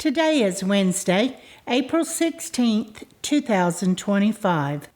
Today is Wednesday, April 16th, 2025.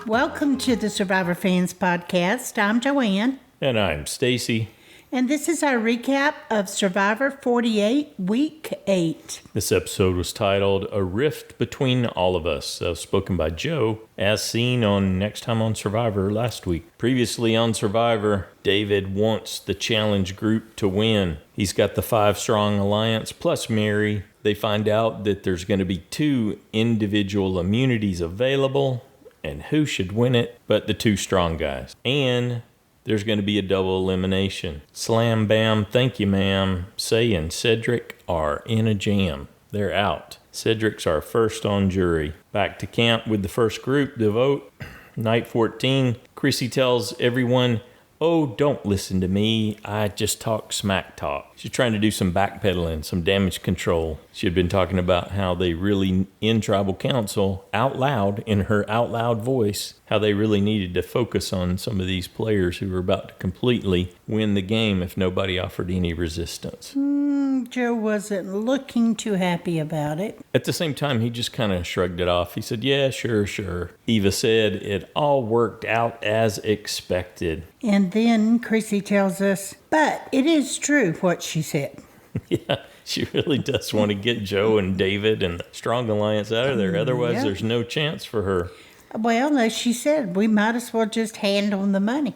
Welcome to the Survivor Fans Podcast. I'm Joanne. And I'm Stacy. And this is our recap of Survivor 48, Week 8. This episode was titled A Rift Between All of Us, spoken by Joe, as seen on Next Time on Survivor last week. Previously on Survivor, David wants the challenge group to win. He's got the 5-strong alliance plus Mary. They find out that there's going to be 2 individual immunities available. And who should win it but the 2 strong guys? And there's going to be a double elimination. Slam bam, thank you ma'am. Say and Cedric are in a jam. They're out. Cedric's our first on jury. Back to camp with the first group to vote. Night 14, Chrissy tells everyone, "Oh, don't listen to me. I just talk smack talk." She's trying to do some backpedaling, some damage control. She had been talking about how they really, in tribal council, out loud, in her out loud voice, how they really needed to focus on some of these players who were about to completely win the game if nobody offered any resistance. Joe wasn't looking too happy about it. At the same time, he just kind of shrugged it off. He said, "Yeah, sure." Eva said it all worked out as expected. And then Chrissy tells us, but it is true what she said. Yeah, she really does want to get Joe and David and the Strong Alliance out of there. Otherwise, There's no chance for her. Well, as she said, we might as well just hand on the money.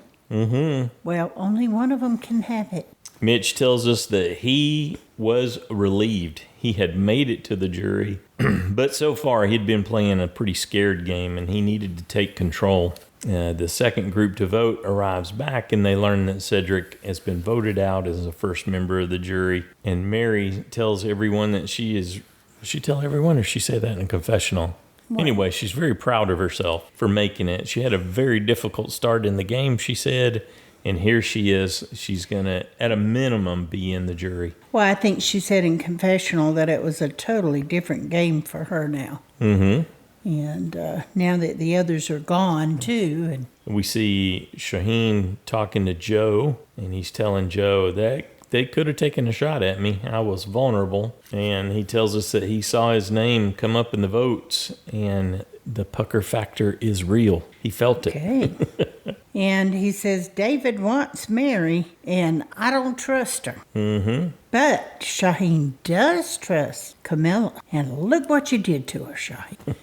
Well, only one of them can have it. Mitch tells us that he was relieved he had made it to the jury, but so far he'd been playing a pretty scared game and he needed to take control. The second group to vote arrives back and they learn that Cedric has been voted out as the first member of the jury. And Mary tells everyone that does she tell everyone or she say that in a confessional? What? Anyway, she's very proud of herself for making it. She had a very difficult start in the game, she said. And here she is. She's going to, at a minimum, be in the jury. Well, I think she said in confessional that it was a totally different game for her now. And now that the others are gone, too. And we see Shauhin talking to Joe, and he's telling Joe that they could have taken a shot at me. I was vulnerable. And he tells us that he saw his name come up in the votes, and the pucker factor is real. He felt it. Okay. And he says, David wants Mary, and I don't trust her. But Shauhin does trust Kamilla. And look what you did to her, Shauhin.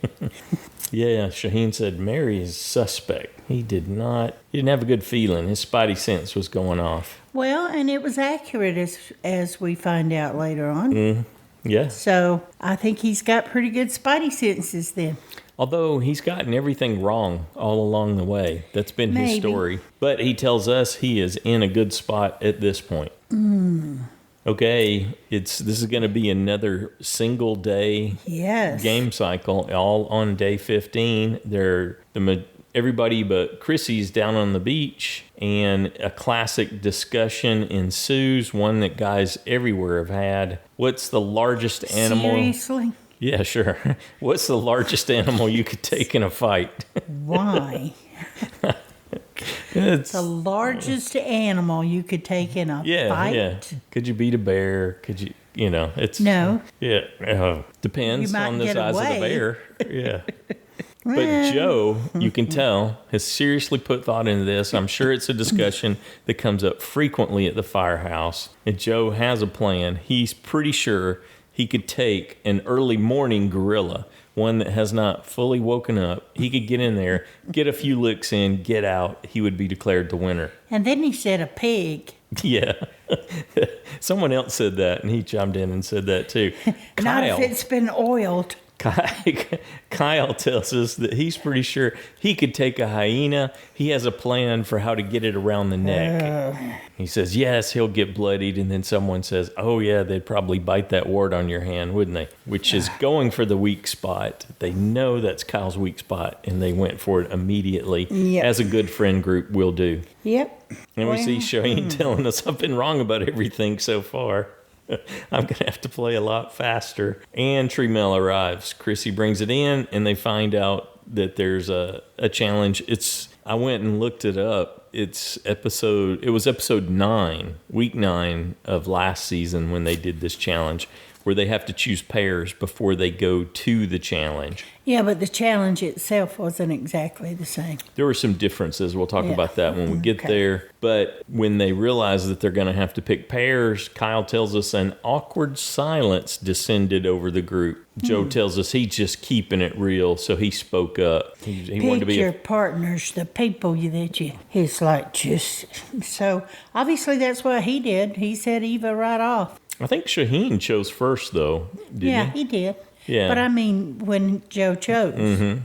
Yeah, Shauhin said Mary is suspect. He didn't have a good feeling. His spidey sense was going off. Well, and it was accurate as we find out later on. Yeah. So I think he's got pretty good spidey senses then. Although he's gotten everything wrong all along the way. That's been his story. But he tells us he is in a good spot at this point. Okay, this is going to be another single day game cycle, all on day 15. Everybody but Chrissy's down on the beach, and a classic discussion ensues, one that guys everywhere have had. What's the largest animal? Seriously? Yeah, sure. What's the largest animal you could take in a fight? Why? It's the largest animal you could take in a fight? Yeah. Could you beat a bear? Could you, it's... No. Yeah, depends on the size of the bear. Yeah. Well, but Joe, you can tell, has seriously put thought into this. I'm sure it's a discussion that comes up frequently at the firehouse. And Joe has a plan. He's pretty sure he could take an early morning gorilla, one that has not fully woken up. He could get in there, get a few licks in, get out. He would be declared the winner. And then he said a pig. Yeah. Someone else said that, and he chimed in and said that too. Not if it's been oiled. Kyle tells us that he's pretty sure he could take a hyena. He has a plan for how to get it around the neck. He says, yes, he'll get bloodied. And then someone says, oh, yeah, they'd probably bite that wart on your hand, wouldn't they? Which is going for the weak spot. They know that's Kyle's weak spot, and they went for it immediately, as a good friend group will do. Yep. And we see Shauhin telling us I've been wrong about everything so far. I'm going to have to play a lot faster. And Tree Mel arrives. Chrissy brings it in, and they find out that there's a challenge. I went and looked it up. It was episode 9, week 9 of last season when they did this challenge, where they have to choose pairs before they go to the challenge. Yeah, but the challenge itself wasn't exactly the same. There were some differences. We'll talk about that when we get there. But when they realize that they're going to have to pick pairs, Kyle tells us an awkward silence descended over the group. Joe tells us he's just keeping it real, so he spoke up. He wanted to be your partners, the people that you... He's like, just... So, obviously, that's what he did. He said Eva right off. I think Shauhin chose first, though. Didn't he did. Yeah. But I mean, when Joe chose. Mm-hmm.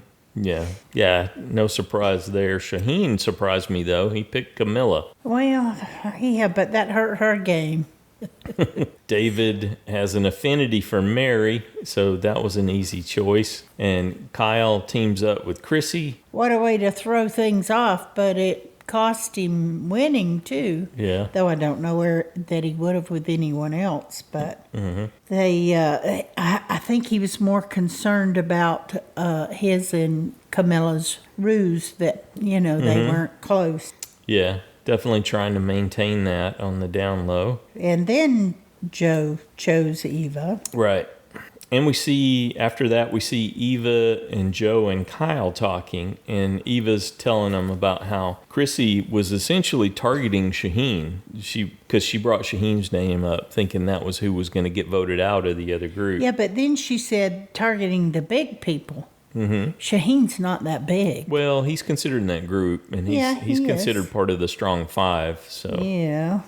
Yeah, no surprise there. Shauhin surprised me, though. He picked Kamilla. Well, yeah, but that hurt her game. David has an affinity for Mary, so that was an easy choice. And Kyle teams up with Chrissy. What a way to throw things off, but it cost him winning too. Yeah. Though I don't know that he would have with anyone else, but I think he was more concerned about his and Camilla's ruse that they weren't close. Yeah, definitely trying to maintain that on the down low. And then Joe chose Eva. Right. And after that, we see Eva and Joe and Kyle talking, and Eva's telling them about how Chrissy was essentially targeting Shauhin, because she brought Shauhin's name up, thinking that was who was going to get voted out of the other group. Yeah, but then she said targeting the big people. Mm-hmm. Shauhin's not that big. Well, he's considered in that group, and he's considered part of the Strong Five. So yeah.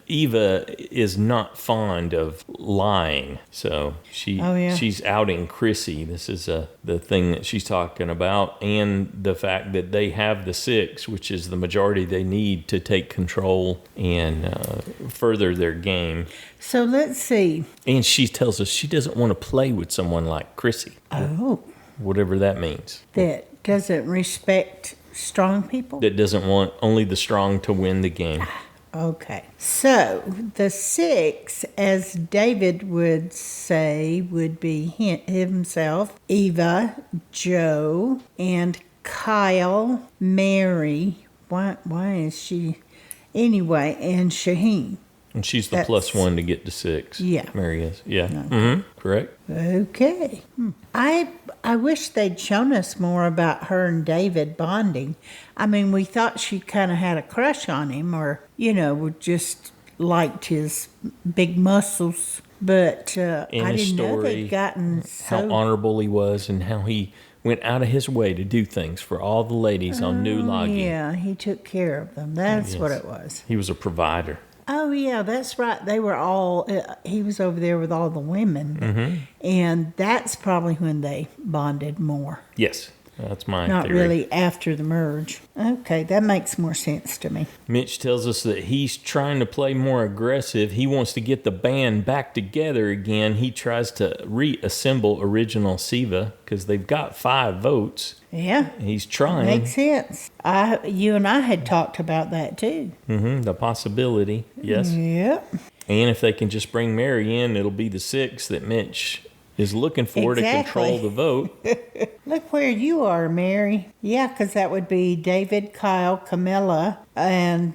Eva is not fond of lying, so she's outing Chrissy. This is the thing that she's talking about, and the fact that they have the 6, which is the majority they need to take control and further their game. So let's see. And she tells us she doesn't want to play with someone like Chrissy. Oh. Whatever that means. That doesn't respect strong people? That doesn't want only the strong to win the game. Okay. So, the 6, as David would say, would be himself, Eva, Joe, and Kyle, Mary. Why is she? Anyway, and Shauhin. And she's the plus 1 to get to 6. Yeah. Mary is. Yeah. Okay. Mm-hmm. Correct. Okay. I wish they'd shown us more about her and David bonding. I mean, we thought she kind of had a crush on him, or, just liked his big muscles. But I didn't know they'd gotten how honorable he was and how he went out of his way to do things for all the ladies on New Logging. Yeah, he took care of them. That's what it was. He was a provider. Oh, yeah, that's right. They were all, he was over there with all the women. Mm-hmm. And that's probably when they bonded more. Yes, that's my theory. Not really after the merge. Okay, that makes more sense to me. Mitch tells us that he's trying to play more aggressive. He wants to get the band back together again. He tries to reassemble original Siva because they've got 5 votes. Yeah. He's trying. Makes sense. You and I had talked about that too. Mm-hmm. The possibility, yes. Yep. And if they can just bring Mary in, it'll be the 6 that Mitch is looking for to control the vote. Look where you are, Mary. Yeah, because that would be David, Kyle, Kamilla, and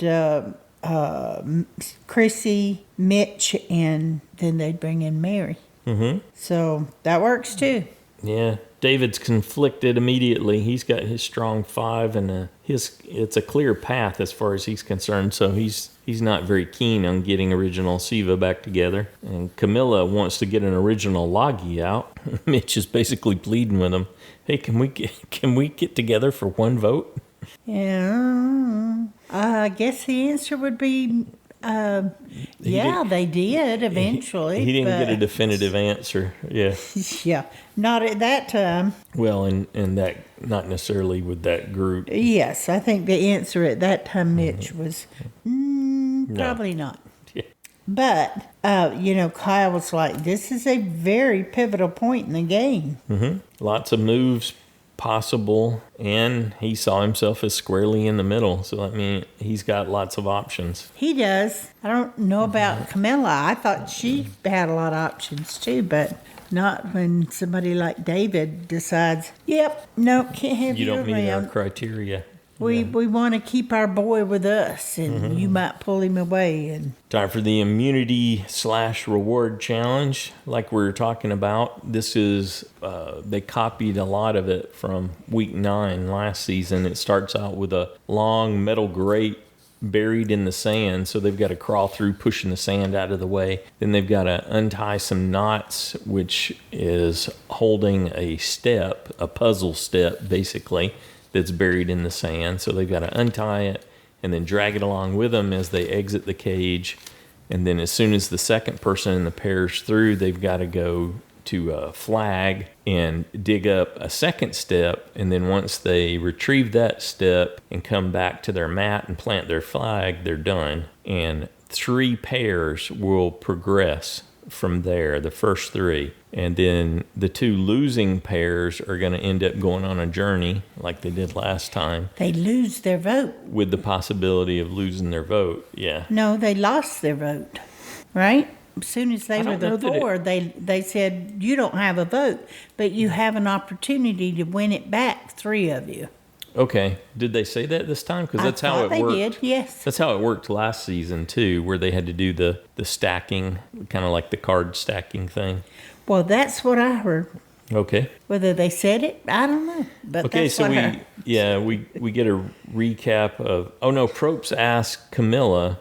Chrissy, Mitch, and then they'd bring in Mary. Mm-hmm. So that works too. Yeah. David's conflicted immediately. He's got his strong 5, and it's a clear path as far as he's concerned. So he's not very keen on getting original Siva back together. And Kamilla wants to get an original Logie out. Mitch is basically pleading with him. Hey, can we get together for one vote? Yeah, I guess the answer would be Yeah, they did eventually. He didn't get a but- definitive answer. Yeah. Yeah, not at that time. Well, and that not necessarily with that group. Yes, I think the answer at that time, Mitch, was probably not. Yeah. But, Kyle was like, this is a very pivotal point in the game. Lots of moves possible, and he saw himself as squarely in the middle. So, I mean, he's got lots of options. He does. I don't know about Kamilla. I thought she had a lot of options too, but not when somebody like David decides, yep, no, can't have You you don't meet our around. criteria. We want to keep our boy with us, and you might pull him away. And Time for the immunity/reward challenge. Like we were talking about, this is, they copied a lot of it from week 9 last season. It starts out with a long metal grate buried in the sand, so they've got to crawl through pushing the sand out of the way. Then they've got to untie some knots, which is holding a step, a puzzle step basically, that's buried in the sand. So they've got to untie it and then drag it along with them as they exit the cage. And then as soon as the second person in the pair's through, they've got to go to a flag and dig up a second step. And then once they retrieve that step and come back to their mat and plant their flag, they're done. And 3 pairs will progress from there, the first 3. And then the 2 losing pairs are going to end up going on a journey like they did last time, they lose their vote. with the possibility of losing their vote. Yeah. No, they lost their vote, right? As soon as they I were don't know the that 4, they said, you don't have a vote, but you have an opportunity to win it back, 3 of you. Okay. Did they say that this time? Because that's I how thought it they worked. did, yes. That's how it worked last season too, where they had to do the stacking, kind of like the card stacking thing. Well, that's what I heard. Okay. Whether they said it, I don't know. But Okay, that's so what I heard. we get a recap of. Oh no, Probst asked Kamilla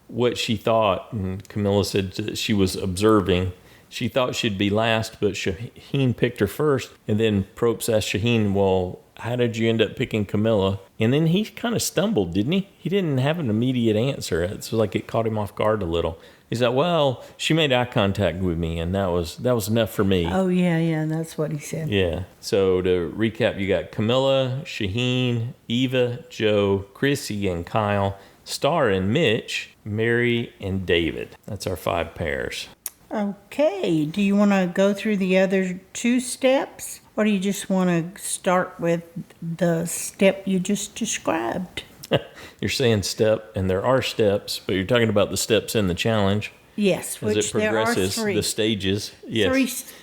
what she thought, and Kamilla said that she was observing. She thought she'd be last, but Shauhin picked her first, and then Probst asked Shauhin, "Well, how did you end up picking Kamilla?" And then he kind of stumbled, didn't he? He didn't have an immediate answer. It's like it caught him off guard a little. He said, "Well, she made eye contact with me, and that was enough for me." Oh, yeah, that's what he said. Yeah. So to recap, you got Kamilla, Shauhin, Eva, Joe, Chrissy, and Kyle, Star and Mitch, Mary, and David. That's our 5 pairs. Okay, do you want to go through the other 2 steps? Or do you just want to start with the step you just described? You're saying step, and there are steps, but you're talking about the steps in the challenge. Yes, As which it progresses, there are 3. the stages. Yes. 3,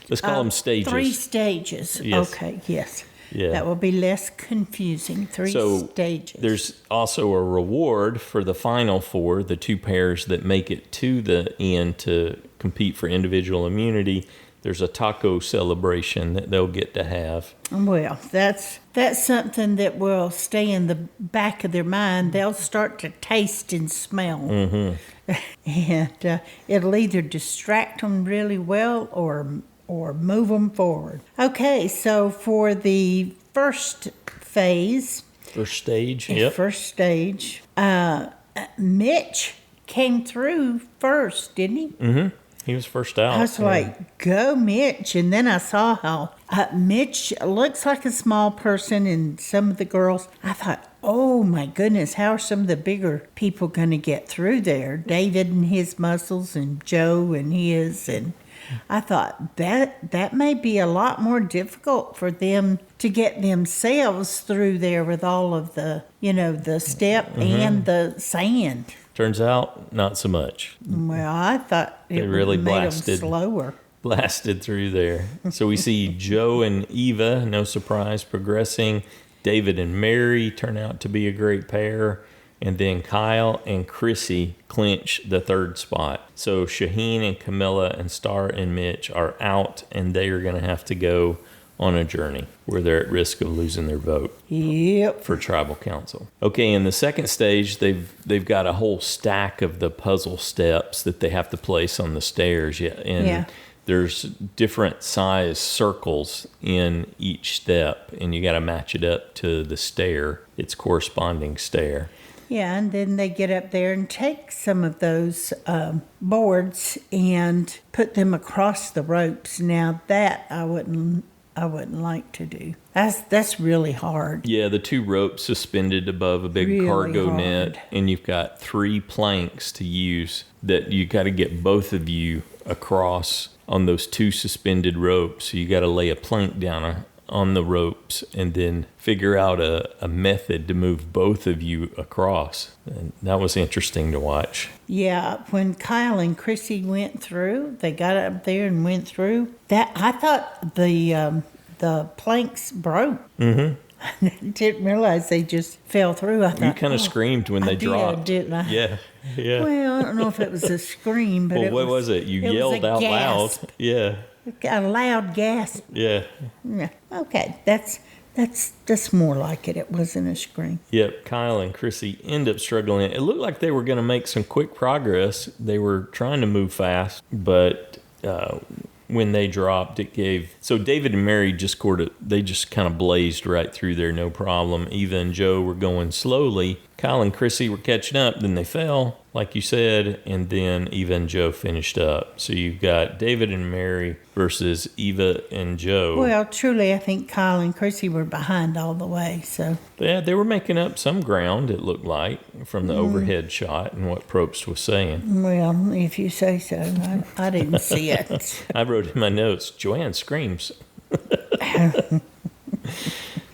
Let's call them stages. 3 stages. Yes. Okay, yes. Yeah. That will be less confusing. 3 stages. There's also a reward for the final 4, the 2 pairs that make it to the end to compete for individual immunity. There's a taco celebration that they'll get to have. Well, that's something that will stay in the back of their mind. They'll start to taste and smell. Mm-hmm. And it'll either distract them really well or move them forward. Okay, so for the first phase, First stage. Yep. first stage, Mitch came through first, didn't he? Mm-hmm. He was first out. I was like, go Mitch. And then I saw how Mitch looks like a small person, and some of the girls, I thought, oh my goodness, how are some of the bigger people going to get through there? David and his muscles, and Joe and his. And I thought that may be a lot more difficult for them to get themselves through there with all of the, the step and the sand. Turns out, not so much. Well, I thought it really made blasted. them slower. Blasted through there. So we see Joe and Eva, no surprise, progressing. David and Mary turn out to be a great pair. And then Kyle and Chrissy clinch the 3rd spot. So Shauhin and Kamilla and Star and Mitch are out, and they are going to have to go on a journey where they're at risk of losing their vote. Yep. For tribal council. Okay, in the second stage, they've got a whole stack of the puzzle steps that they have to place on the stairs. And there's different size circles in each step, and you got to match it up to the stair, its corresponding stair. Yeah, and then they get up there and take some of those boards and put them across the ropes. Now that I wouldn't like to do. That's really hard. Yeah, the 2 ropes suspended above a big Really cargo hard. net, and you've got 3 planks to use that you got to get both of you across on those 2 suspended ropes. So you got to lay a plank down on the ropes and then figure out a method to move both of you across. And that was interesting to watch. Yeah, when Kyle and Chrissy went through, they got up there and went through. That I thought the planks broke. Mm-hmm. I didn't realize they just fell through. I thought, You kind of screamed when they dropped. Didn't I? Yeah. Well, I don't know if it was a scream, but Well, what was it? You yelled out loud. Yeah. A loud gasp. Yeah. Yeah. Okay, that's more like it. It wasn't a scream. Yep, Kyle and Chrissy end up struggling. It looked like they were going to make some quick progress. They were trying to move fast, but when they dropped, it gave... So David and Mary just kind of blazed right through there, no problem. Eva and Joe were going slowly. Kyle and Chrissy were catching up, then they fell, like you said, and then Eva and Joe finished up. So you've got David and Mary versus Eva and Joe. Well, truly, I think Kyle and Chrissy were behind all the way, so... Yeah, they were making up some ground, it looked like, from the overhead shot and what Probst was saying. Well, if you say so. I didn't see it. I wrote in my notes, Joanne screams.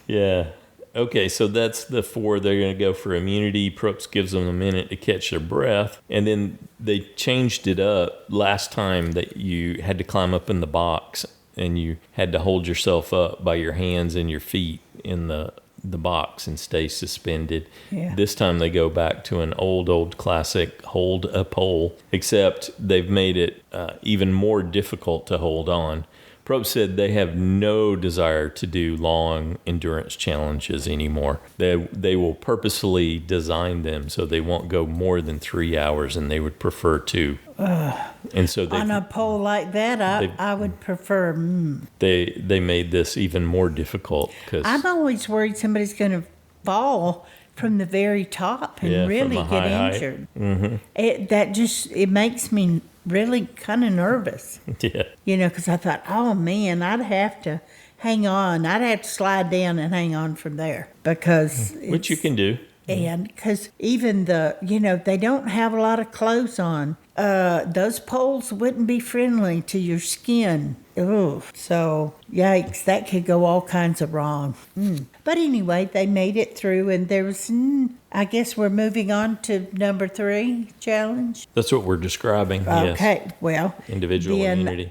Yeah. Okay, so that's the 4. They're going to go for immunity. Probst gives them a minute to catch their breath. And then they changed it up last time that you had to climb up in the box and you had to hold yourself up by your hands and your feet in the box and stay suspended. Yeah. This time they go back to an old classic hold a pole, except they've made it even more difficult to hold on. Probst said they have no desire to do long endurance challenges anymore. They will purposely design them so they won't go more than 3 hours, and they would prefer 2. And so on a pole like that, I would prefer. They made this even more difficult because I'm always worried somebody's going to fall from the very top and really get injured. Mm-hmm. It makes me really kind of nervous. Yeah. Because I thought, oh man, I'd have to hang on. I'd have to slide down and hang on from there because which you can do. And because even they don't have a lot of clothes on. Those poles wouldn't be friendly to your skin. Ooh, so yikes, that could go all kinds of wrong. But anyway, they made it through, and there was, I guess we're moving on to number 3 challenge. That's what we're describing. Okay, yes. Well, individual immunity.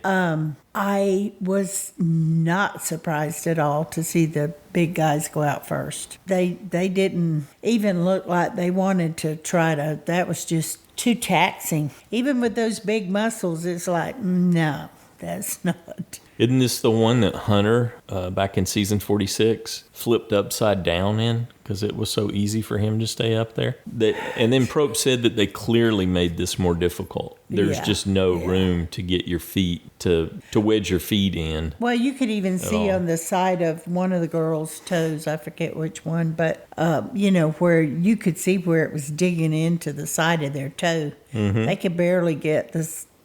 I was not surprised at all to see the big guys go out first. They didn't even look like they wanted to try to. That was just too taxing. Even with those big muscles, it's like, no, that's not. Isn't this the one that Hunter, back in season 46, flipped upside down in because it was so easy for him to stay up there? And then Probst said that they clearly made this more difficult. There's just no room to get your feet, to wedge your feet in. Well, you could even see on the side of one of the girls' toes, I forget which one, but, where you could see where it was digging into the side of their toe. Mm-hmm. They could barely get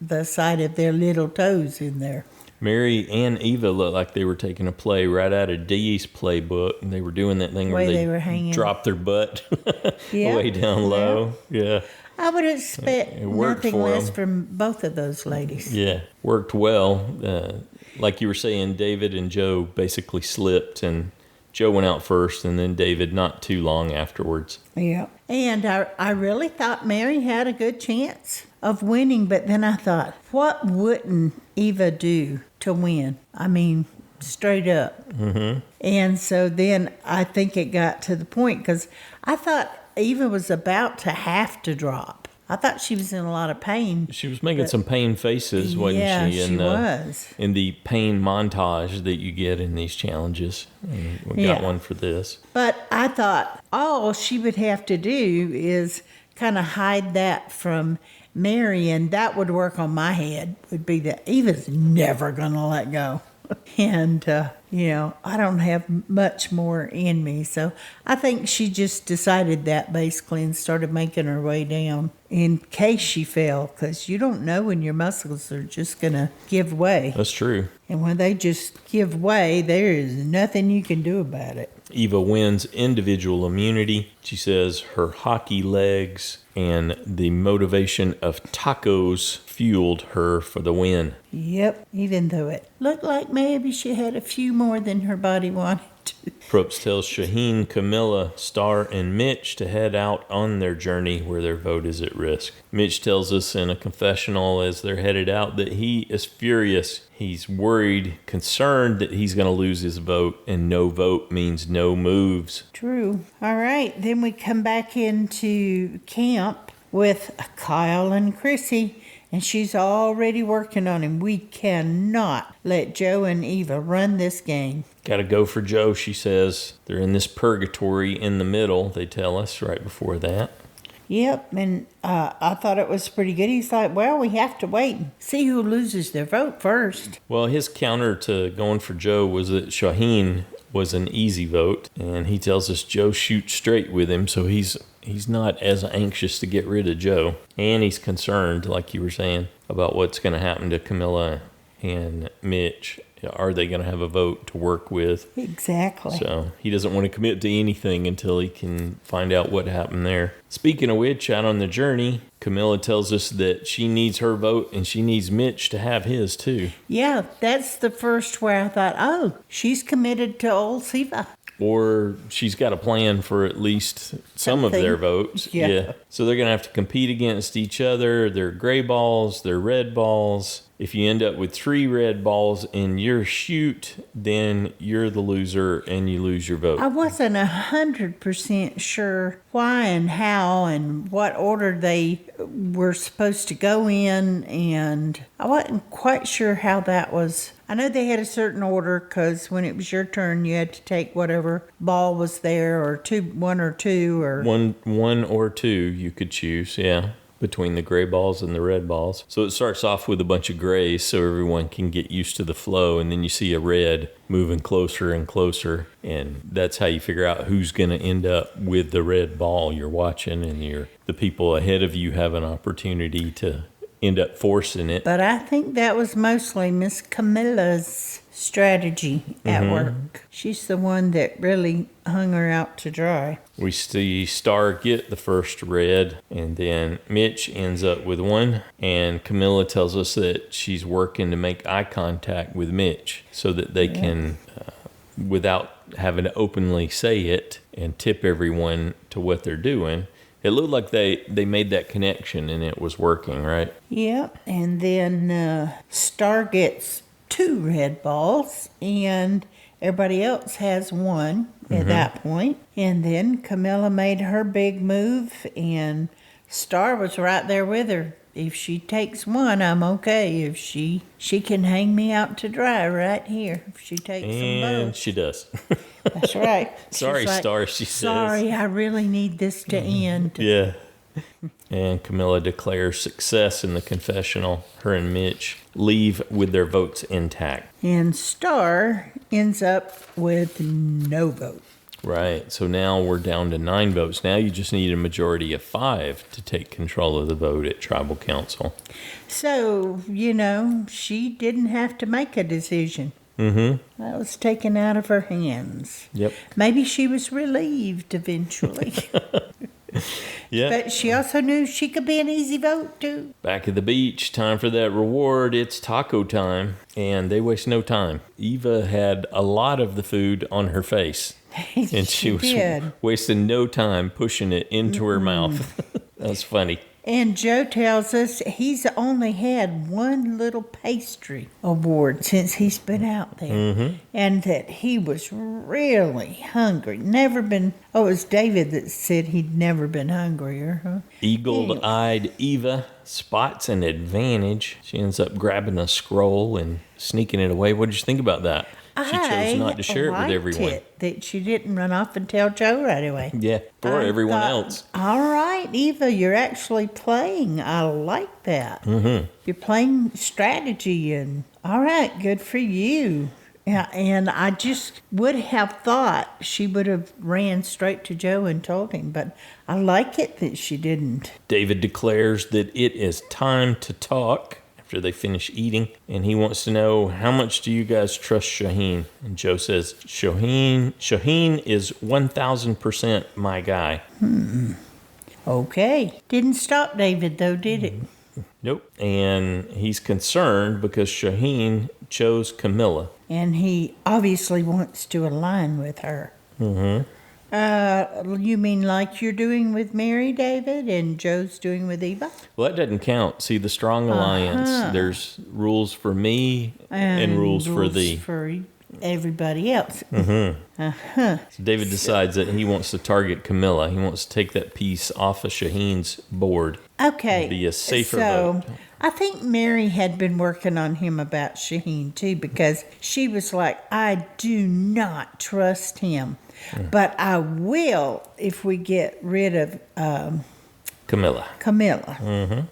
the side of their little toes in there. Mary and Eva looked like they were taking a play right out of Dee's playbook, and they were doing that thing where they were hanging, dropped their butt way down low. Yeah. I would expect nothing less from both of those ladies. Yeah, worked well. Like you were saying, David and Joe basically slipped, and Joe went out first, and then David not too long afterwards. Yeah. And I really thought Mary had a good chance of winning, but then I thought, what wouldn't Eva do to win? I mean, straight up. Mm-hmm. And so then I think it got to the point, because I thought Eva was about to have to drop. I thought she was in a lot of pain. She was making some pain faces, wasn't she? Yeah, she was. In the pain montage that you get in these challenges. And we got one for this. But I thought all she would have to do is kind of hide that from Mary, and that would work on my head, would be that Eva's never going to let go. And, I don't have much more in me. So I think she just decided that basically and started making her way down in case she fell. Because you don't know when your muscles are just going to give way. That's true. And when they just give way, there is nothing you can do about it. Eva wins individual immunity. She says her hockey legs and the motivation of tacos fueled her for the win. Yep, even though it looked like maybe she had a few more than her body wanted to. Probst tells Shauhin, Kamilla, Star, and Mitch to head out on their journey where their vote is at risk. Mitch tells us in a confessional as they're headed out that he is furious. He's worried, concerned that he's going to lose his vote, and no vote means no moves. True. All right, then we come back into camp with Kyle and Chrissy. And she's already working on him. We cannot let Joe and Eva run this game. Gotta go for Joe, she says. They're in this purgatory in the middle, they tell us right before that. Yep, and I thought it was pretty good. He's like, well, we have to wait and see who loses their vote first. Well, his counter to going for Joe was that Shauhin was an easy vote. And he tells us Joe shoots straight with him, so he's not as anxious to get rid of Joe. And he's concerned, like you were saying, about what's going to happen to Kamilla and Mitch. Are they going to have a vote to work with? Exactly. So he doesn't want to commit to anything until he can find out what happened there. Speaking of which, out on the journey, Kamilla tells us that she needs her vote and she needs Mitch to have his too. Yeah, that's the first where I thought, oh, she's committed to old Siva. Or she's got a plan for at least some of their votes. Yeah. So they're going to have to compete against each other. They're gray balls, they're red balls. If you end up with 3 red balls in your chute, then you're the loser and you lose your vote. I wasn't 100% sure why and how and what order they were supposed to go in, and I wasn't quite sure how that was. I know they had a certain order because when it was your turn, you had to take whatever ball was there, or one or two, or one or two you could choose, yeah, between the gray balls and the red balls. So it starts off with a bunch of grays so everyone can get used to the flow, and then you see a red moving closer and closer, and that's how you figure out who's going to end up with the red ball you're watching, and the people ahead of you have an opportunity to end up forcing it. But I think that was mostly Miss Camilla's strategy at work. She's the one that really hung her out to dry. We see Star get the first red, and then Mitch ends up with one, and Kamilla tells us that she's working to make eye contact with Mitch so that they can, without having to openly say it and tip everyone to what they're doing. It looked like they made that connection and it was working, right? Yep, and then Star gets 2 red balls, and everybody else has 1 at that point. And then Kamilla made her big move, and Star was right there with her. If she takes 1, I'm okay. If she can hang me out to dry right here. If she takes them both. And she does. That's right. Sorry, like, Star, she says. Sorry, I really need this to end. Yeah. And Kamilla declares success in the confessional. Her and Mitch leave with their votes intact. And Star ends up with no vote. Right. So now we're down to 9 votes. Now you just need a majority of 5 to take control of the vote at Tribal Council. So, she didn't have to make a decision. Mm-hmm. That was taken out of her hands. Yep. Maybe she was relieved eventually. Yeah. But she also knew she could be an easy vote, too. Back at the beach, time for that reward. It's taco time, and they waste no time. Eva had a lot of the food on her face, and she was wasting no time pushing it into her mouth. That was funny. And Joe tells us he's only had 1 little pastry award since he's been out there. And that he was really hungry. It was David that said he'd never been hungrier, huh? Eagle-eyed Eva spots an advantage. She ends up grabbing a scroll and sneaking it away. What did you think about that? She chose not to share it with everyone. That she didn't run off and tell Joe right away. Yeah, for everyone else. All right, Eva, you're actually playing. I like that. You're playing strategy, and all right, good for you. Yeah, and I just would have thought she would have ran straight to Joe and told him, but I like it that she didn't. David declares that it is time to talk after they finish eating, and he wants to know, how much do you guys trust Shauhin? And Joe says, Shauhin is 1,000% my guy. Okay. Didn't stop David, though, did it? Nope. And he's concerned because Shauhin chose Kamilla. And he obviously wants to align with her. Mm-hmm. You mean like you're doing with Mary, David, and Joe's doing with Eva? Well, that doesn't count. See, the strong alliance, there's rules for me and rules for thee. For everybody else. Mm-hmm. So David decides that he wants to target Kamilla. He wants to take that piece off of Shauhin's board. Okay. Be a safer vote. I think Mary had been working on him about Shauhin too, because she was like, I do not trust him. But I will if we get rid of Kamilla. Mm-hmm.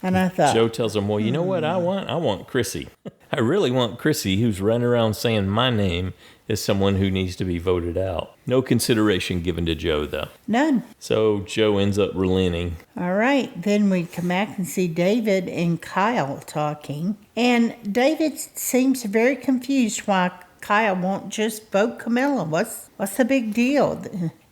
And I thought, Joe tells him, well, you know what I want? I want Chrissy. I really want Chrissy, who's running around saying my name is someone who needs to be voted out. No consideration given to Joe, though. None. So Joe ends up relenting. All right. Then we come back and see David and Kyle talking. And David seems very confused why Kyle won't just vote Kamilla. What's the big deal?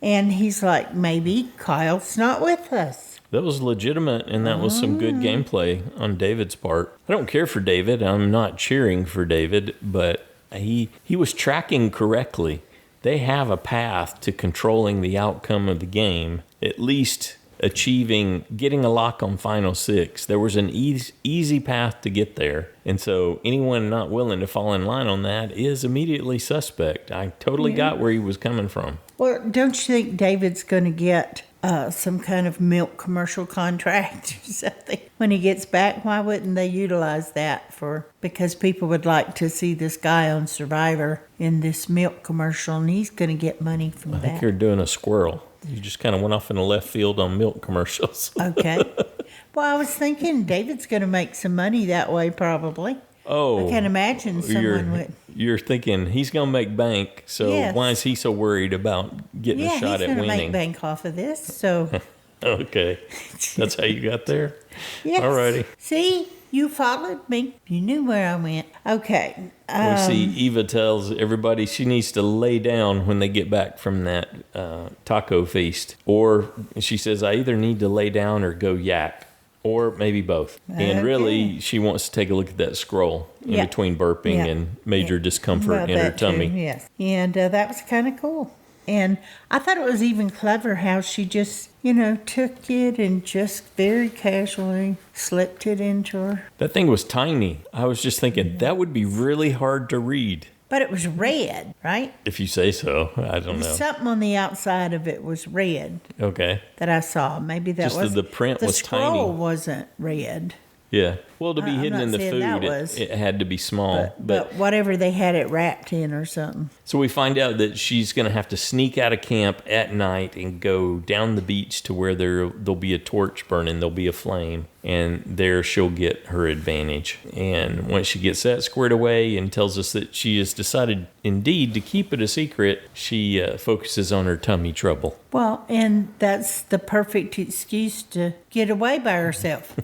And he's like, maybe Kyle's not with us. That was legitimate, and that was some good gameplay on David's part. I don't care for David. I'm not cheering for David, but he was tracking correctly. They have a path to controlling the outcome of the game, at least getting a lock on Final Six. There was an easy path to get there. And so anyone not willing to fall in line on that is immediately suspect. I totally got where he was coming from. Well, don't you think David's going to get some kind of milk commercial contract or something when he gets back? Why wouldn't they utilize that because people would like to see this guy on Survivor in this milk commercial, and he's going to get money from that. I think you're doing a squirrel. You just kind of went off in the left field on milk commercials. Okay. Well, I was thinking David's going to make some money that way, probably. Oh. I can't imagine someone would. You're thinking he's going to make bank, so why is he so worried about getting a shot at winning? Yeah, he's going to make bank off of this, so. Okay. That's how you got there? Yes. Alrighty. See? You followed me. You knew where I went. Okay. We see Eva tells everybody she needs to lay down when they get back from that taco feast. Or she says, I either need to lay down or go yak. Or maybe both. And really, she wants to take a look at that scroll in between burping and major discomfort in her tummy. Too, yes. And that was kind of cool. And I thought it was even clever how she just, took it and just very casually slipped it into her. That thing was tiny. I was just thinking that would be really hard to read. But it was red, right? If you say so. I don't know. Something on the outside of it was red. Okay. That I saw. Maybe that just the print was tiny. The scroll wasn't red. Yeah. Well, to be hidden in the food, it had to be small. But whatever they had it wrapped in or something. So we find out that she's going to have to sneak out of camp at night and go down the beach to where there'll be a torch burning. There'll be a flame. And there she'll get her advantage. And once she gets that squared away and tells us that she has decided indeed to keep it a secret, she focuses on her tummy trouble. Well, and that's the perfect excuse to get away by herself.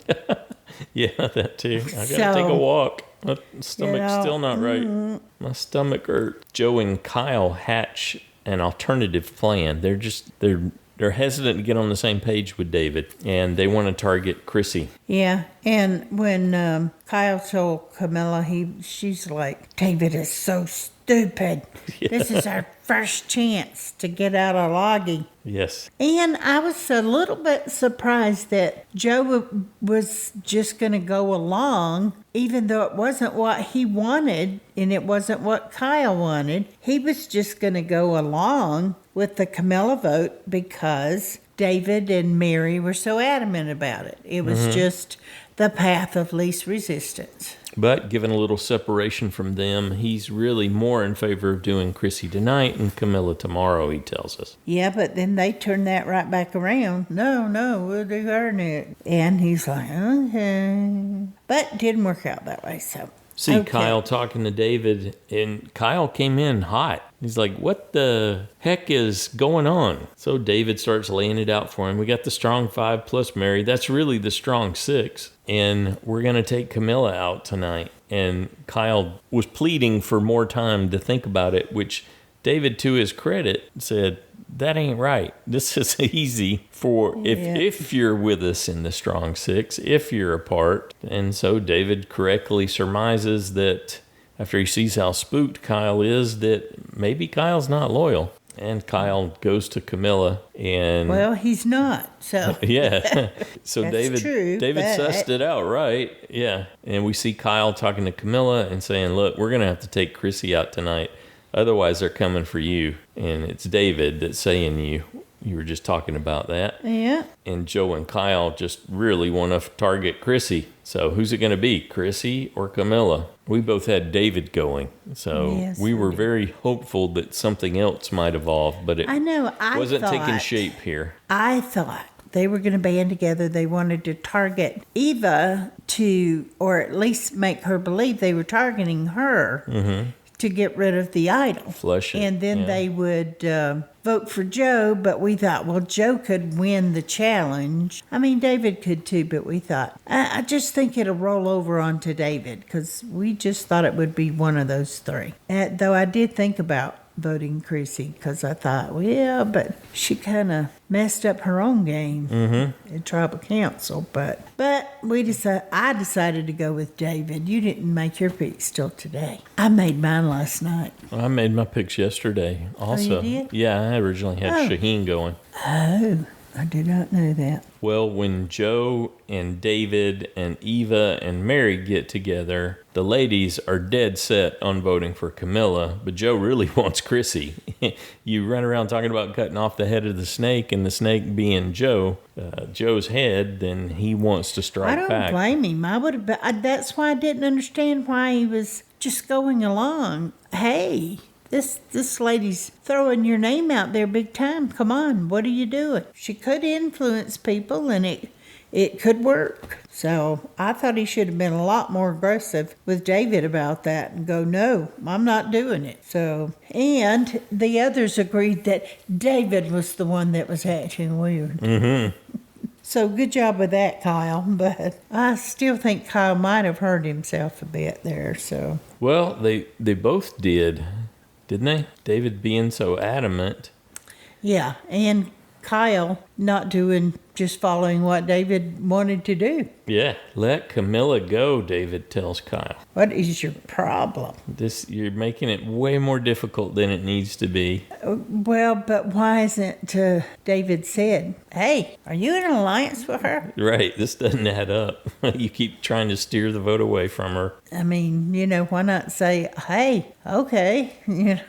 Yeah, that too. I gotta take a walk. My stomach's still not right. My stomach hurts. Joe and Kyle hatch an alternative plan. They're hesitant to get on the same page with David, and they want to target Chrissy. Yeah, and when Kyle told Kamilla, she's like, David is so stupid. Yeah. This is our first chance to get out of logging. Yes. And I was a little bit surprised that Joe was just going to go along, even though it wasn't what he wanted and it wasn't what Kyle wanted. He was just going to go along with the Kamilla vote because David and Mary were so adamant about it. It was just the path of least resistance. But given a little separation from them, he's really more in favor of doing Chrissy tonight and Kamilla tomorrow, he tells us. Yeah, but then they turn that right back around. No, we'll do her next. And he's like, okay. But it didn't work out that way, so. see Okay. Kyle talking to David, and Kyle came in hot. He's like, what the heck is going on? So David starts laying it out for him. We got the strong 5 plus Mary. That's really the strong 6. And we're going to take Kamilla out tonight. And Kyle was pleading for more time to think about it, which David, to his credit, said, that ain't right. This is easy for if you're with us in the strong 6, if you're apart. And so David correctly surmises that after he sees how spooked Kyle is, that maybe Kyle's not loyal. And Kyle goes to Kamilla and... Well, he's not, so... Yeah. So That's David true, David but- sussed it out, right? Yeah. And we see Kyle talking to Kamilla and saying, look, we're going to have to take Chrissy out tonight. Otherwise, they're coming for you. And it's David that's saying you were just talking about that. Yeah. And Joe and Kyle just really want to target Chrissy. So who's it going to be, Chrissy or Kamilla? We both had David going. So Yes, we were we did. very hopeful that something else might evolve, but it I know, wasn't taking thought- shape here. I thought they were going to band together. They wanted to target Eva or at least make her believe they were targeting her to get rid of the idol. Flush it, And then yeah. they would vote for Joe, but we thought, well, Joe could win the challenge. I mean, David could too, but we thought, I just think it'll roll over onto David because we just thought it would be one of those 3. Though I did think about voting Chrissy because I thought, well, yeah, but she kind of messed up her own game at tribal council. But I decided to go with David. You didn't make your picks till today. I made mine last night. I made my picks yesterday also. you did? Yeah, I originally had Oh. Shauhin going. Oh, I did not know that. Well, when Joe and David and Eva and Mary get together, the ladies are dead set on voting for Kamilla, but Joe really wants Chrissy. You run around talking about cutting off the head of the snake and the snake being Joe's head, then he wants to strike I don't back. blame him. I would have. That's why I didn't understand why he was just going along. Hey, this lady's throwing your name out there big time. Come on, what are you doing? She could influence people, and it could work. So I thought he should have been a lot more aggressive with David about that and go, no, I'm not doing it. So, and the others agreed that David was the one that was acting weird. So good job with that, Kyle. But I still think Kyle might have hurt himself a bit there. So Well, they both did, didn't they? David being so adamant. yeah, and Kyle not just following what David wanted to do. Yeah, let Kamilla go, David tells Kyle. What is your problem? You're making it way more difficult than it needs to be. Well, but why isn't David said, hey, are you in an alliance with her? Right, this doesn't add up. You keep trying to steer the vote away from her. I mean, why not say, hey, okay,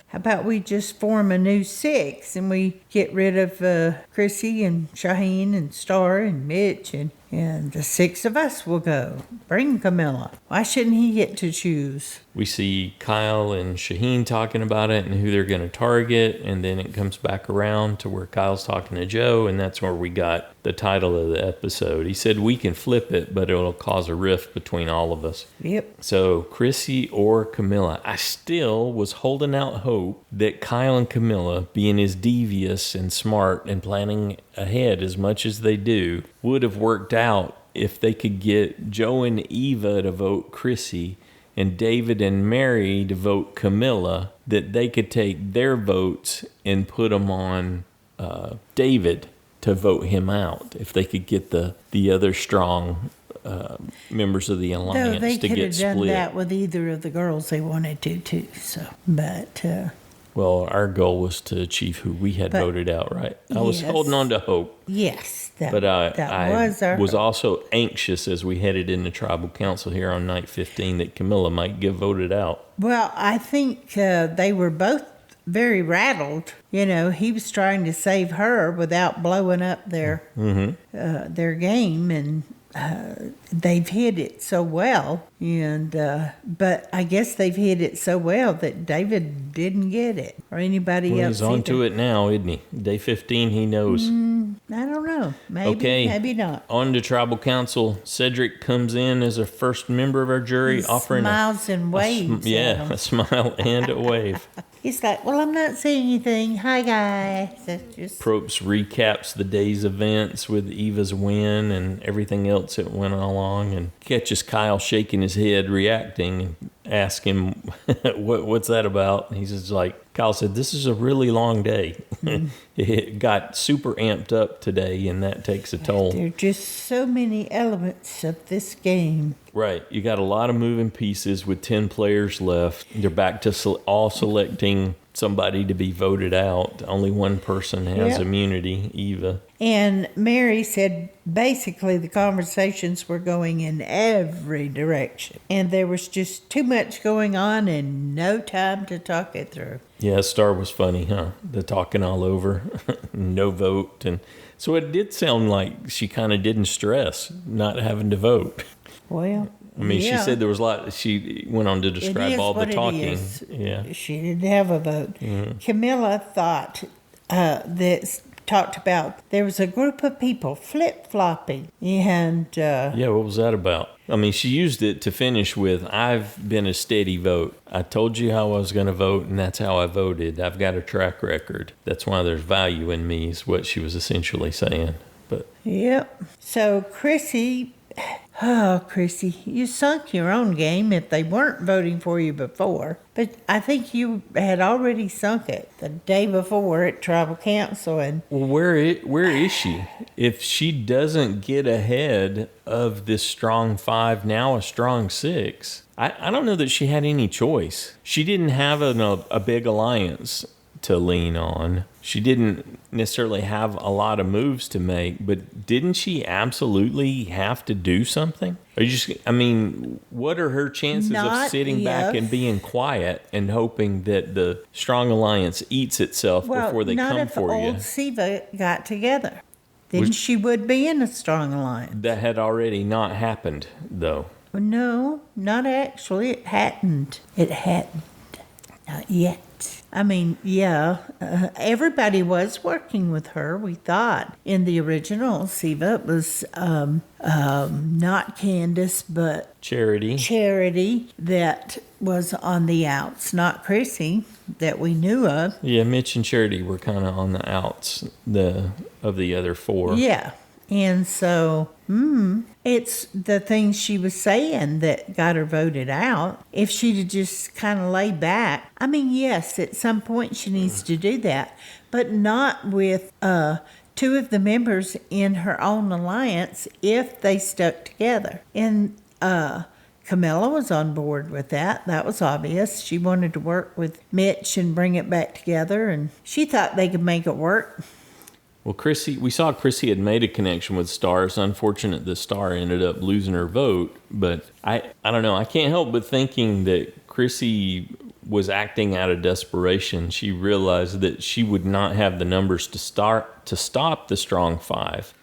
how about we just form a new 6 and we get rid of Chrissy and Shauhin and Star and Mitch and the 6 of us will go. Bring Kamilla. Why shouldn't he get to choose? We see Kyle and Shauhin talking about it and who they're going to target, and then it comes back around to where Kyle's talking to Joe, and that's where we got the title of the episode. He said we can flip it, but it'll cause a rift between all of us. Yep. So Chrissy or Kamilla, I still was holding out hope that Kyle and Kamilla, being as devious and smart and planning ahead as much as they do, would have worked out if they could get Joe and Eva to vote Chrissy and David and Mary to vote Kamilla, that they could take their votes and put them on David to vote him out. If they could get the other strong members of the Though alliance they to could get have done split. that with either of the girls they wanted to, too. So, but Well, our goal was to achieve who we had voted out, right? I was Yes. holding on to hope. yes, But I was was also anxious as we headed into tribal council here on night 15 that Kamilla might get voted out. Well, I think they were both very rattled. He was trying to save her without blowing up their game, they've hid it so well, and but I guess they've hid it so well that David didn't get it, or anybody else. He's on to it now, isn't he? Day 15, he knows. I don't know. Maybe, maybe not. On to Tribal Council. Cedric comes in as a first member of our jury, He offering smiles and waves. a smile and a wave. He's like, well, I'm not saying anything. Hi, guys. That's just... Probst recaps the day's events with Eva's win and everything else that went along, and catches Kyle shaking his head, reacting, and asks him, what's that about? And he's just like, Kyle said, this is a really long day. It got super amped up today, and that takes a toll. There are just so many elements of this game. Right. You got a lot of moving pieces with 10 players left. They're back to all selecting somebody to be voted out. Only one person has immunity, Eva. And Mary said basically the conversations were going in every direction. And there was just too much going on and no time to talk it through. Yeah, Star was funny, huh? The talking all over, no vote. And so it did sound like she kind of didn't stress not having to vote. Well, I mean, she said there was a lot. She went on to describe all the talking. Yeah, she didn't have a vote. Kamilla thought talked about there was a group of people flip-flopping, and what was that about? I mean, she used it to finish with, I've been a steady vote. I told you how I was going to vote, and that's how I voted. I've got a track record. That's why there's value in me, is what she was essentially saying. But yep. So Chrissy, you sunk your own game if they weren't voting for you before. But I think you had already sunk it the day before at Tribal Council. And well, where is she? If she doesn't get ahead of this strong 5, now a strong 6, I don't know that she had any choice. She didn't have a big alliance to lean on. She didn't necessarily have a lot of moves to make, but didn't she absolutely have to do something? What are her chances of sitting back and being quiet and hoping that the strong alliance eats itself before they come for you? Not if old Siva got together. Then she would be in a strong alliance. That had already not happened, though. No, not actually. It hadn't. Not yet. I mean, everybody was working with her, we thought. In the original Siva, it was not Candace, but Charity that was on the outs, not Chrissy that we knew of. Yeah, Mitch and Charity were kind of on the outs of the other 4. Yeah. And so, it's the things she was saying that got her voted out. If she'd have just kind of laid back, I mean, yes, at some point she needs to do that, but not with 2 of the members in her own alliance if they stuck together. And Kamilla was on board with that. That was obvious. She wanted to work with Mitch and bring it back together, and she thought they could make it work. Well, we saw Chrissy had made a connection with Star. It's unfortunate that Star ended up losing her vote, but I don't know. I can't help but thinking that Chrissy was acting out of desperation. She realized that she would not have the numbers to stop the strong 5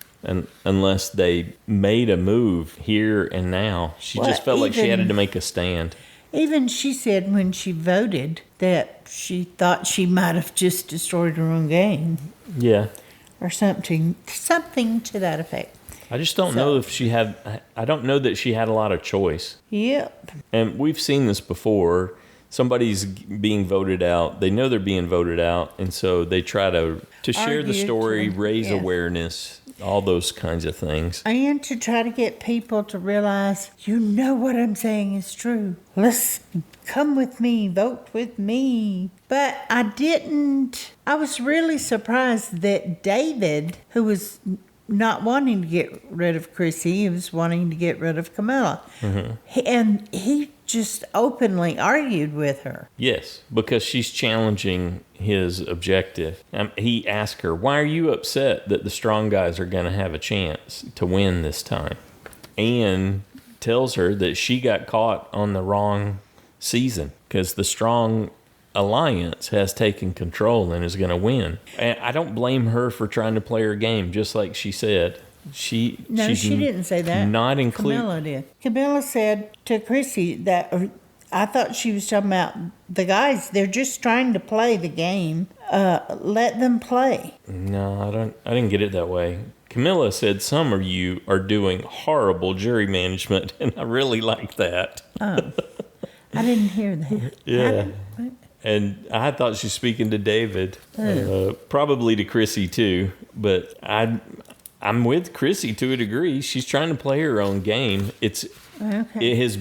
unless they made a move here and now. She just felt like she had to make a stand. Even she said when she voted that she thought she might have just destroyed her own game. Yeah. Or something to that effect. I just don't know if she had. I don't know that she had a lot of choice. Yep. And we've seen this before. Somebody's being voted out. They know they're being voted out, and so they try to share the story, raise awareness, all those kinds of things. And to try to get people to realize, what I'm saying is true. Let's come with me, vote with me. But I was really surprised that David, who was not wanting to get rid of Chrissy, he was wanting to get rid of Kamilla. And he just openly argued with her. Yes, because she's challenging his objective. He asked her, why are you upset that the strong guys are going to have a chance to win this time? And tells her that she got caught on the wrong season because the strong alliance has taken control and is going to win. And I don't blame her for trying to play her game, just like she said. No, she didn't say that. Not include. Kamilla did. Kamilla said to Chrissy that I thought she was talking about the guys. They're just trying to play the game. Let them play. No, I didn't get it that way. Kamilla said some of you are doing horrible jury management, and I really like that. Oh, I didn't hear that. Yeah. And I thought she was speaking to David, probably to Chrissy too. But I'm with Chrissy to a degree. She's trying to play her own game. It has,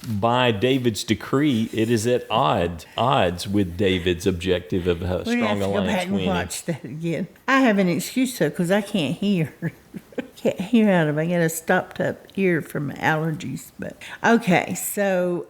by David's decree, it is at odds with David's objective of a strong alliance winning. Go back and watch that again. I have an excuse though, because I can't hear. Can't hear out of it. I got a stopped up ear from allergies. But okay, so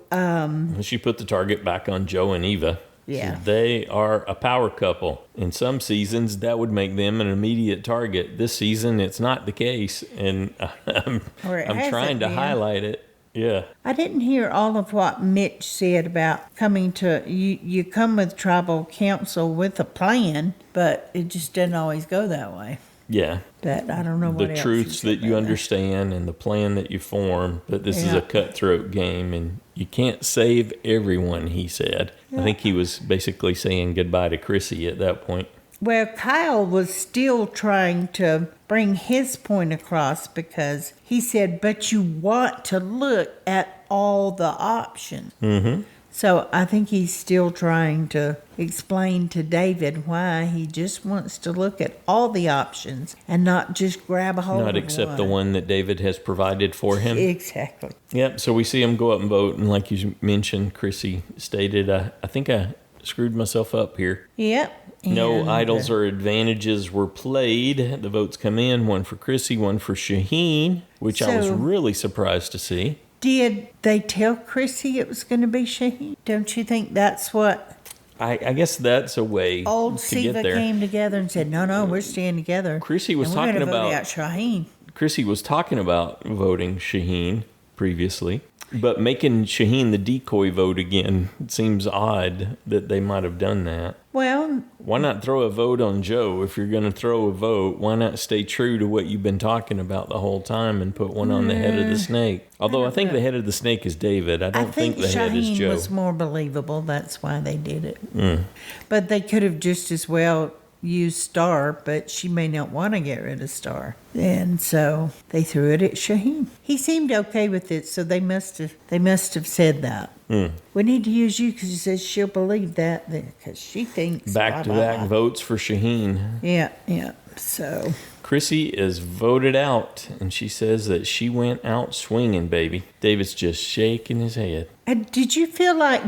she put the target back on Joe and Eva. Yeah. So they are a power couple. In some seasons, that would make them an immediate target. This season, it's not the case, and I'm trying to highlight it. Yeah. I didn't hear all of what Mitch said about coming to you come with tribal council with a plan, but it just doesn't always go that way. Yeah. But I don't know what else. The truths that you understand and the plan that you form, but this is a cutthroat game, and you can't save everyone, he said. Yeah. I think he was basically saying goodbye to Chrissy at that point. Well, Kyle was still trying to bring his point across because he said, but you want to look at all the options. Mm-hmm. So I think he's still trying to explain to David why he just wants to look at all the options and not just grab a hold of one. Not accept the one that David has provided for him. Exactly. Yep, so we see him go up and vote, and like you mentioned, Chrissy stated, I think I screwed myself up here. Yep. No idols or advantages were played. The votes come in, one for Chrissy, one for Shauhin, which I was really surprised to see. Did they tell Chrissy it was going to be Shauhin? Don't you think that's what... I guess that's a way old to get Siva there. Came together and said, no, we're staying together. Chrissy was talking talking about... vote out Shauhin. Chrissy was talking about voting Shauhin previously. But making Shauhin the decoy vote again, it seems odd that they might have done that. Well... Why not throw a vote on Joe? If you're going to throw a vote, why not stay true to what you've been talking about the whole time and put one on the head of the snake? Although I think the head of the snake is David. I don't think the head is Joe. Shauhin was more believable. That's why they did it. But they could have just as well used Star, but she may not want to get rid of Star. And so they threw it at Shauhin. He seemed okay with it, so they must have said that. We need to use you because she says she'll believe that because she thinks back-to-back votes for Shauhin. Yeah. So Chrissy is voted out, and she says that she went out swinging, baby. David's just shaking his head. And did you feel like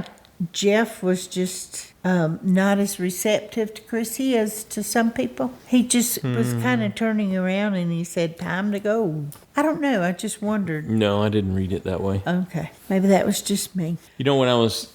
Jeff was just not as receptive to Chrissy as to some people? He just was kind of turning around and he said, time to go. I don't know. I just wondered. No, I didn't read it that way. Okay. Maybe that was just me. You know, when I was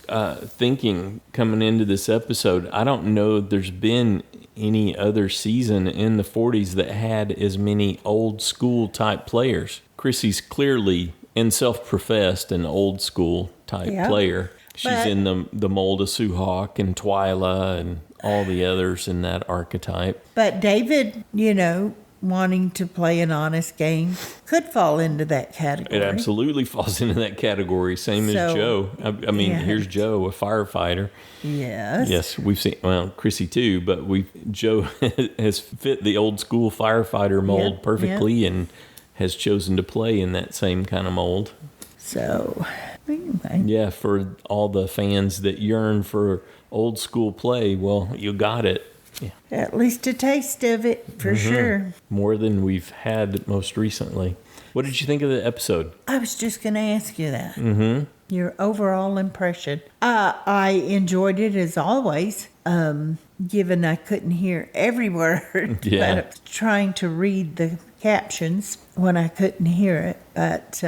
thinking coming into this episode, I don't know there's been any other season in the 40s that had as many old school type players. Chrissy's clearly and self-professed an old school type player. She's in the mold of Sue Hawk and Twyla and all the others in that archetype. But David, wanting to play an honest game could fall into that category. It absolutely falls into that category, same as Joe. I mean, here's Joe, a firefighter. Yes. Yes, we've seen, Chrissy too, but Joe has fit the old school firefighter mold perfectly and has chosen to play in that same kind of mold. So... anyway. Yeah, for all the fans that yearn for old school play, well, you got it. Yeah. At least a taste of it, for sure. More than we've had most recently. What did you think of the episode? I was just going to ask you that. Your overall impression. I enjoyed it as always, given I couldn't hear every word. Yeah. But I was trying to read the captions when I couldn't hear it. But...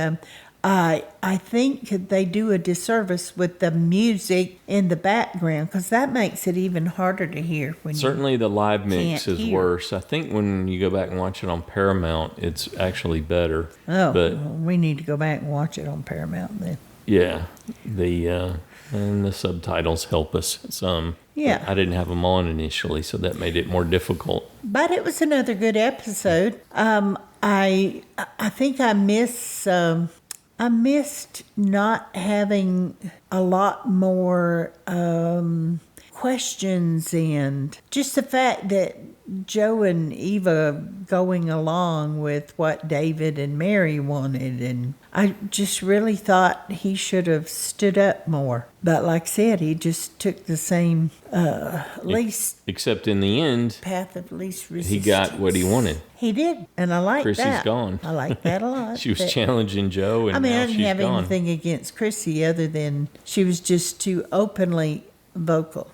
I think they do a disservice with the music in the background because that makes it even harder to hear. Certainly the live mix is worse. I think when you go back and watch it on Paramount, it's actually better. Oh, but we need to go back and watch it on Paramount then. Yeah, and the subtitles help us some. Yeah. I didn't have them on initially, so that made it more difficult. But it was another good episode. I think I missed not having a lot more questions, and just the fact that Joe and Eva going along with what David and Mary wanted, and I just really thought he should have stood up more. But like I said, he just took the same least Except in the end, path of least resistance. he got what he wanted. He did, and I like Chrissy's that. gone. I like that a lot. She was But- challenging Joe, and I mean, now I didn't she's have gone. anything against Chrissy other than she was just too openly vocal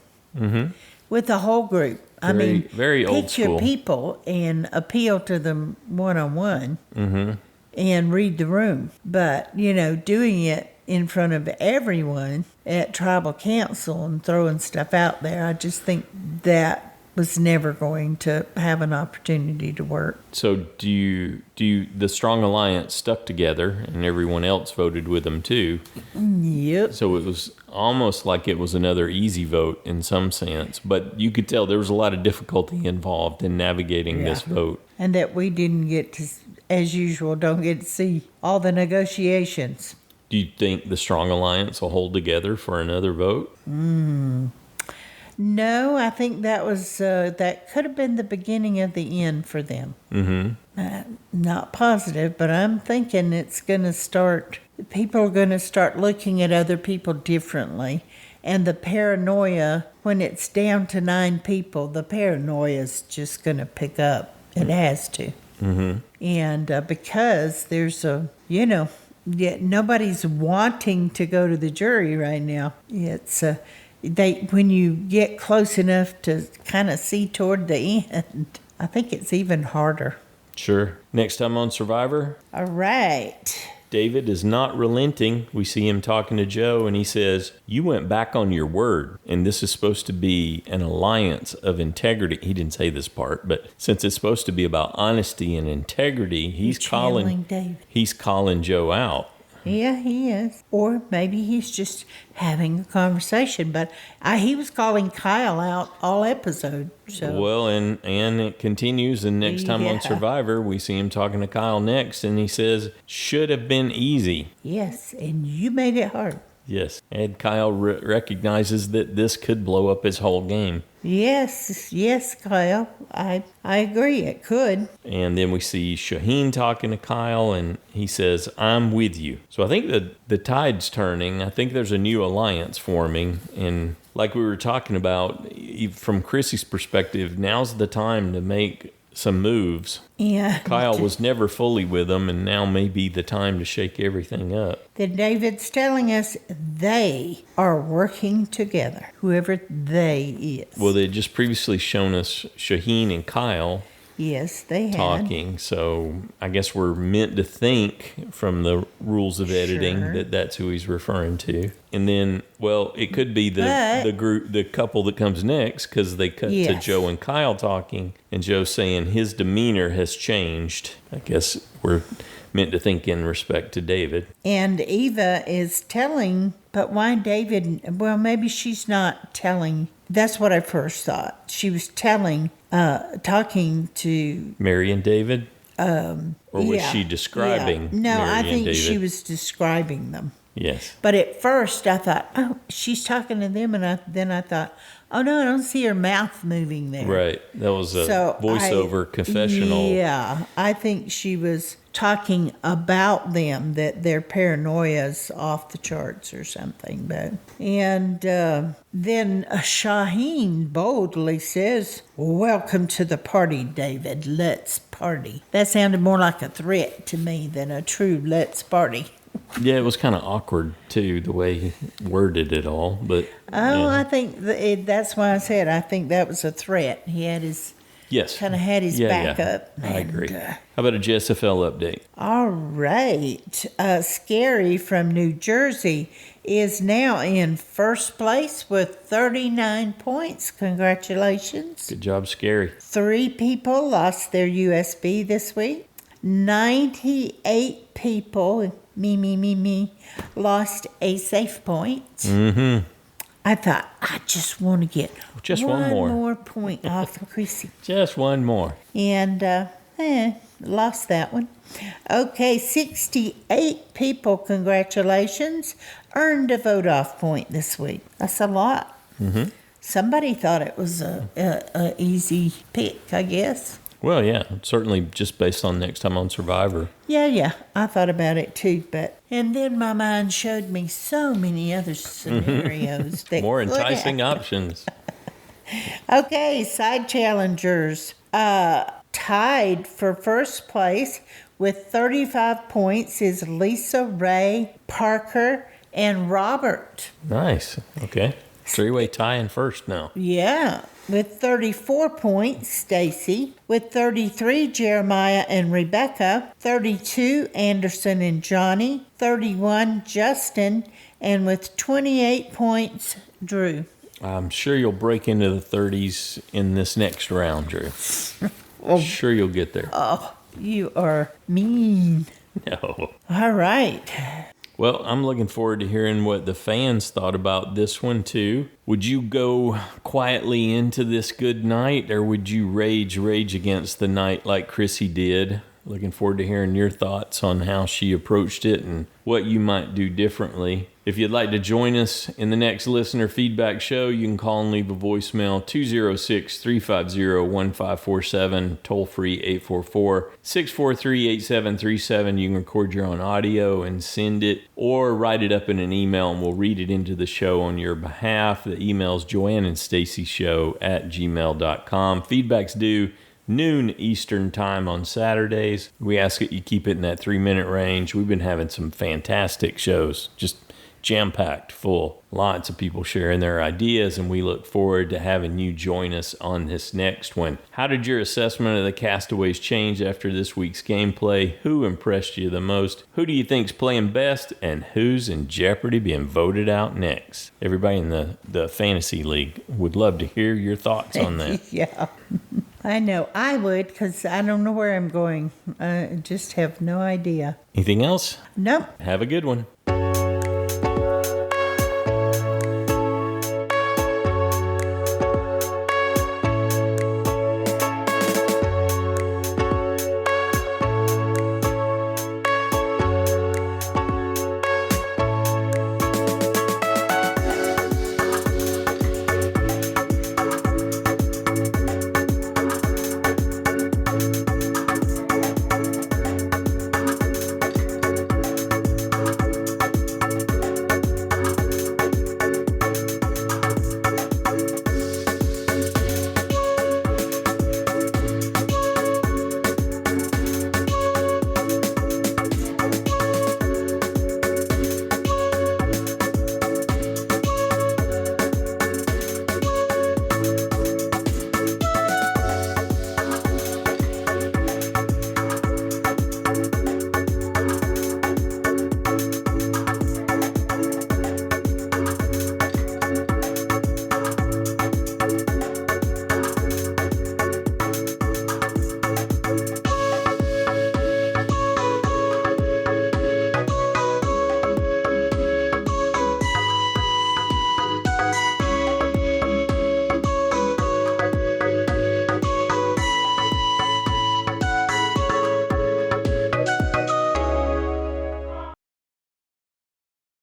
with the whole group. I Very- mean, very old pick your school. people and appeal to them one-on-one and read the room. But, doing it in front of everyone at tribal council and throwing stuff out there, I just think that was never going to have an opportunity to work. So do you the Strong Alliance stuck together, and everyone else voted with them too? Yep. So it was almost like it was another easy vote in some sense, but you could tell there was a lot of difficulty involved in navigating this vote. And that we didn't get to, as usual, don't get to see all the negotiations. Do you think the Strong Alliance will hold together for another vote? No, I think that was that could have been the beginning of the end for them. Not positive, but I'm thinking it's going to start. People are going to start looking at other people differently, and the paranoia, when it's down to 9 people, the paranoia is just going to pick up. It has to. And because there's nobody's wanting to go to the jury right now. It's when you get close enough to kind of see toward the end, I think it's even harder. Sure. Next time on Survivor, All right. David is not relenting. We see him talking to Joe, and he says, "You went back on your word, and this is supposed to be an alliance of integrity." He didn't say this part, but since it's supposed to be about honesty and integrity, he's channeling David. He's calling Joe out. Yeah, he is. Or maybe he's just having a conversation. But he was calling Kyle out all episode. So. Well, and it continues, and next time on Yeah. Survivor, we see him talking to Kyle next, and he says, "Should have been easy." Yes, and you made it hard. Yes, and Kyle recognizes that this could blow up his whole game. Yes, Kyle. I agree, it could. And then we see Shauhin talking to Kyle, and he says, "I'm with you." So I think the tide's turning. I think there's a new alliance forming. And like we were talking about, from Chrissy's perspective, now's the time to make some moves. Yeah. Kyle was never fully with them, and now may be the time to shake everything up. That David's telling us they are working together, whoever they is. Well, they had just previously shown us Shauhin and Kyle Yes, they had. talking, so I guess we're meant to think from the rules of editing Sure. that that's who he's referring to. And then, well, it could be the couple that comes next, because they cut to Yes. Joe and Kyle talking, and Joe saying his demeanor has changed. I guess we're meant to think in respect to David. And Eva is telling, but why David? Well, maybe she's not telling. That's what I first thought. She was talking to. Mary and David? Or was yeah, she describing yeah. No, Mary I and think David? she was describing them. Yes. But at first I thought, oh, she's talking to them, and then I thought, oh no, I don't see her mouth moving there. Right. That was a So voiceover confessional. Yeah, I think she was talking about them, that their paranoia's off the charts or something. And then Shauhin boldly says, "Welcome to the party, David. Let's party." That sounded more like a threat to me than a true let's party. Yeah, it was kind of awkward, too, the way he worded it all. But Oh, yeah. I think that's why I said I think that was a threat. He had his Yes. kind of had his back up. I And, agree. How about a JSFL update? All right. Scary from New Jersey is now in first place with 39 points. Congratulations. Good job, Scary. 3 people lost their USB this week. 98 people, me, lost a safe point. Mm-hmm. I thought, I just want to get Just one more. point off of Chrissy. Just one more. And, lost that one. Okay, 68 people, congratulations, earned a vote-off point this week. That's a lot. Mm-hmm. Somebody thought it was a easy pick, I guess. Well, yeah, certainly just based on next time on Survivor. Yeah, I thought about it too, and then my mind showed me so many other scenarios. That More enticing options. Okay, side challengers. Tied for first place with 35 points is Lisa Ray, Parker, and Robert. Nice. Okay. Three-way tie in first now. Yeah. With 34 points, Stacy. With 33, Jeremiah and Rebecca. 32, Anderson and Johnny. 31, Justin. And with 28 points, Drew. I'm sure you'll break into the 30s in this next round, Drew. Sure you'll get there. Oh, you are mean. No. All right. Well, I'm looking forward to hearing what the fans thought about this one, too. Would you go quietly into this good night, or would you rage against the night like Chrissy did? Looking forward to hearing your thoughts on how she approached it and what you might do differently. If you'd like to join us in the next listener feedback show, you can call and leave a voicemail 206-350-1547, toll free 844-643-8737. You can record your own audio and send it, or write it up in an email and we'll read it into the show on your behalf. The email's joanneandstacyshow@gmail.com. Feedback's due noon Eastern time on Saturdays. We ask that you keep it in that 3-minute range. We've been having some fantastic shows, just jam-packed full. Lots of people sharing their ideas, and we look forward to having you join us on this next one. How did your assessment of the Castaways change after this week's gameplay? Who impressed you the most? Who do you think's playing best? And who's in jeopardy being voted out next? Everybody in the fantasy league would love to hear your thoughts on that. Yeah. I know. I would, because I don't know where I'm going. I just have no idea. Anything else? Nope. Have a good one.